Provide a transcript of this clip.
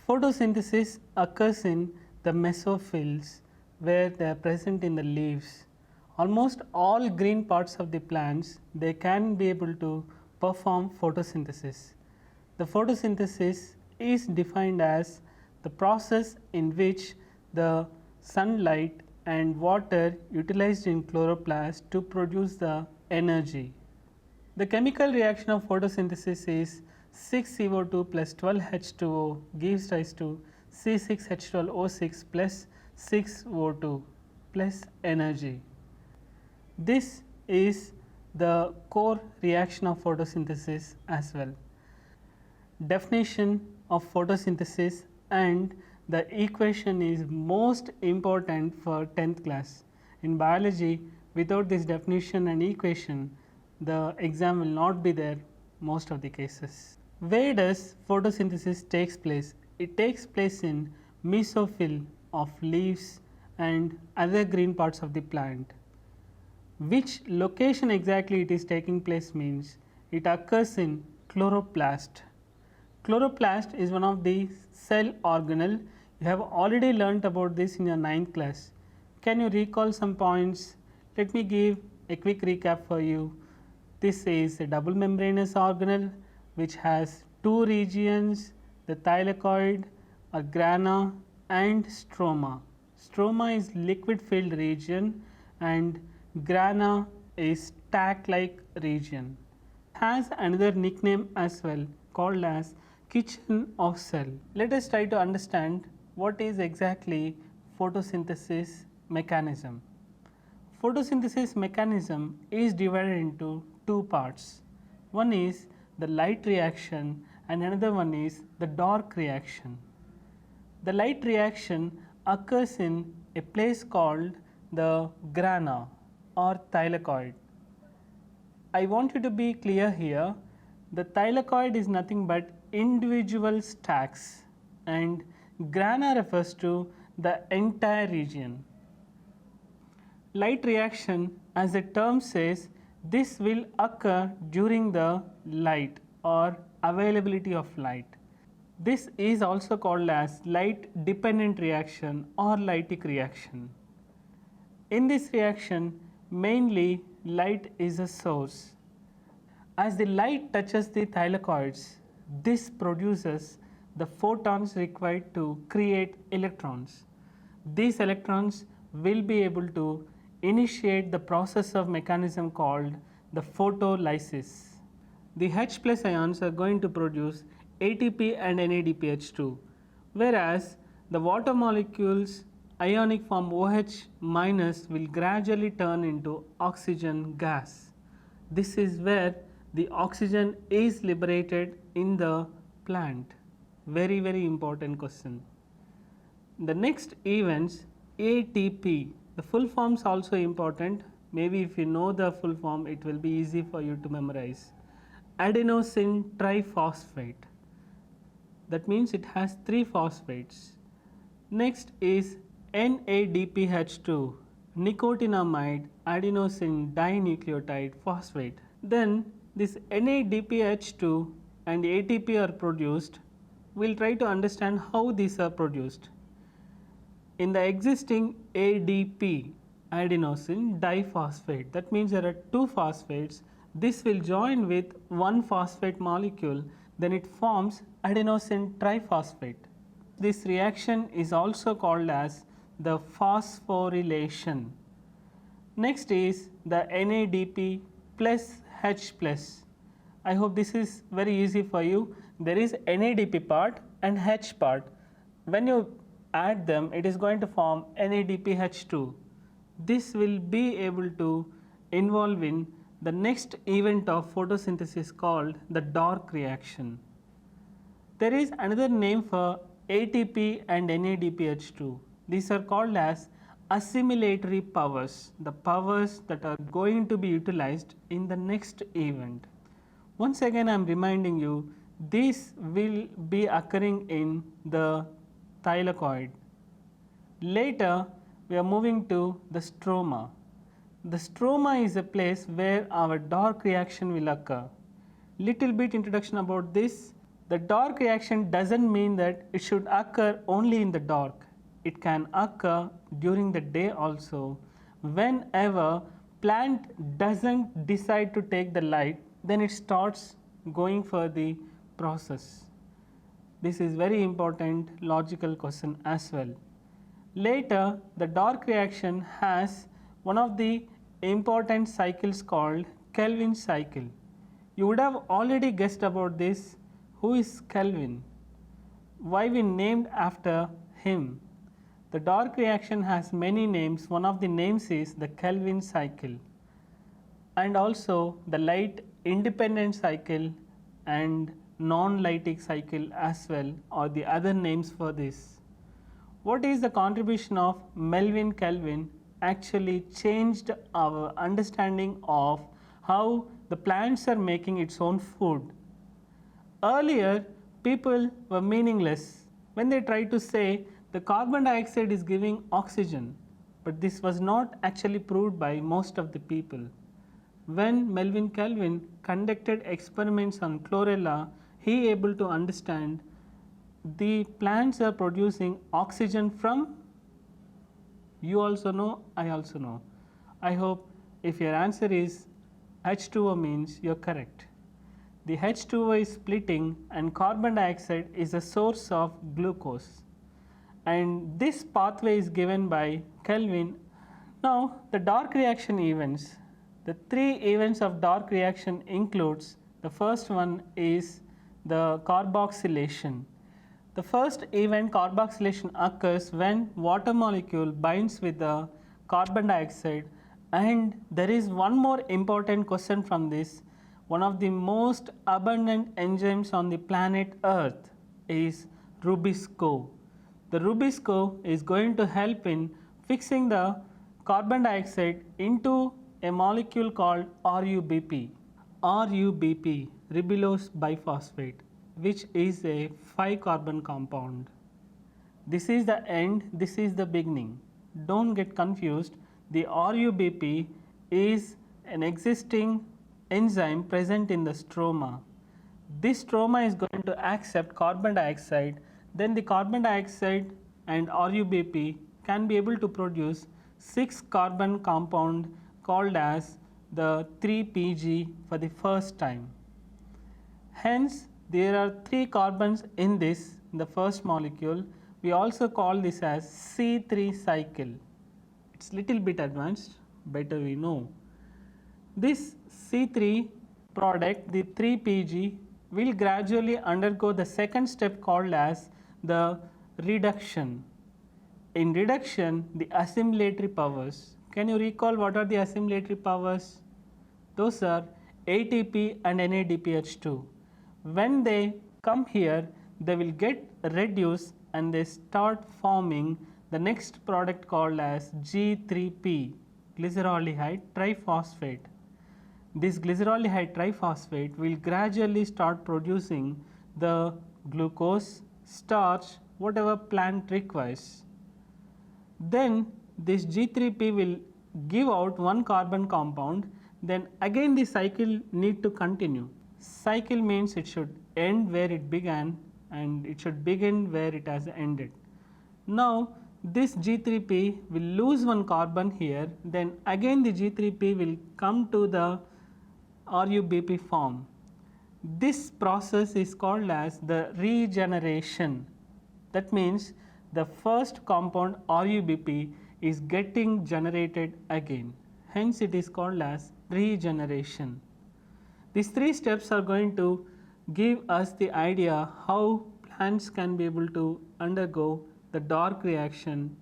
Photosynthesis occurs in the mesophyls where they are present in the leaves. Almost all green parts of the plants, they can be able to perform photosynthesis. The photosynthesis is defined as the process in which the sunlight and water utilized in chloroplast to produce the energy. The chemical reaction of photosynthesis is 6CO2 plus 12H2O gives rise to C6H12O6 plus 6O2 plus energy. This is the core reaction of photosynthesis as well. Definition of photosynthesis and the equation is most important for 10th class. In biology, without this definition and equation, the exam will not be there most of the cases. Where does photosynthesis takes place? It takes place in mesophyll of leaves and other green parts of the plant. Which location exactly it is taking place means it occurs in chloroplast. Chloroplast is one of the cell organelle. You have already learnt about this in your 9th class. Can you recall some points? Let me give a quick recap for you. This is a double membranous organelle which has two regions, the thylakoid or grana and stroma. Stroma is liquid filled region and grana is stack like region. It has another nickname as well called as kitchen of cell. Let us try to understand what is exactly photosynthesis mechanism. Photosynthesis mechanism is divided into two parts. One is the light reaction and another one is the dark reaction. The light reaction occurs in a place called the grana or thylakoid. I want you to be clear here. The thylakoid is nothing but individual stacks and grana refers to the entire region. Light reaction, as the term says, this will occur during the light or availability of light. This is also called as light dependent reaction or lytic reaction. In this reaction, mainly light is a source. As the light touches the thylakoids, this produces the photons required to create electrons. These electrons will be able to initiate the process of mechanism called the photolysis. The H plus ions are going to produce ATP and NADPH2, whereas the water molecules ionic form OH minus will gradually turn into oxygen gas. This is where the oxygen is liberated in the plant. Very, very important question. The next events, ATP, the full form is also important. Maybe if you know the full form, it will be easy for you to memorize. Adenosine triphosphate. That means it has 3 phosphates. Next is NADPH2, nicotinamide adenosine dinucleotide phosphate. Then this NADPH2 and ATP are produced. We'll try to understand how these are produced. In the existing ADP, adenosine diphosphate, that means there are 2 phosphates. This will join with 1 phosphate molecule, then it forms adenosine triphosphate. This reaction is also called as the phosphorylation. Next is the NADP plus H plus. I hope this is very easy for you. There is NADP part and H part. When you add them, it is going to form NADPH2. This will be able to involve in the next event of photosynthesis called the dark reaction. There is another name for ATP and NADPH2. These are called as assimilatory powers, the powers that are going to be utilized in the next event. Once again I am reminding you, this will be occurring in the thylakoid. Later we are moving to the stroma. The stroma is a place where our dark reaction will occur. Little bit introduction about this. The dark reaction doesn't mean that it should occur only in the dark. It can occur during the day also. Whenever plant doesn't decide to take the light, then it starts going for the process. This is very important logical question as well. Later, the dark reaction has one of the important cycles called Kelvin cycle. You would have already guessed about this. Who is Kelvin? Why we named after him? The dark reaction has many names. One of the names is the Kelvin cycle, and also the light independent cycle and non-lytic cycle as well are the other names for this. What is the contribution of Melvin Kelvin actually changed our understanding of how the plants are making its own food. Earlier, people were meaningless when they tried to say the carbon dioxide is giving oxygen, but this was not actually proved by most of the people. When Melvin Kelvin conducted experiments on chlorella, he able to understand the plants are producing oxygen from, you also know, I also know. I hope if your answer is H2O means you are correct. The H2O is splitting and carbon dioxide is a source of glucose, and this pathway is given by Kelvin. Now the dark reaction events. The three events of dark reaction includes, the first one is the carboxylation. The first event, carboxylation, occurs when water molecule binds with the carbon dioxide, and there is one more important question from this. One of the most abundant enzymes on the planet Earth is Rubisco. The Rubisco is going to help in fixing the carbon dioxide into a molecule called RUBP. RUBP, ribulose biphosphate, which is a 5-carbon compound. This is the end, this is the beginning. Don't get confused. The RUBP is an existing enzyme present in the stroma. This stroma is going to accept carbon dioxide, then the carbon dioxide and RUBP can be able to produce 6-carbon compound called as the 3PG for the first time. Hence, there are 3 carbons in this, the first molecule. We also call this as C3 cycle. It's little bit advanced, better we know. This C3 product, the 3PG, will gradually undergo the second step called as the reduction. In reduction, the assimilatory powers. Can you recall what are the assimilatory powers? Those are ATP and NADPH2. When they come here, they will get reduced and they start forming the next product called as G3P, glyceraldehyde triphosphate. This glyceraldehyde triphosphate will gradually start producing the glucose, starch, whatever plant requires. Then this G3P will give out 1 carbon compound, then again the cycle need to continue. Cycle means it should end where it began and it should begin where it has ended. Now this G3P will lose 1 carbon here, then again the G3P will come to the RUBP form. This process is called as the regeneration. That means the first compound RUBP is getting generated again. Hence it is called as regeneration. These 3 steps are going to give us the idea how plants can be able to undergo the dark reaction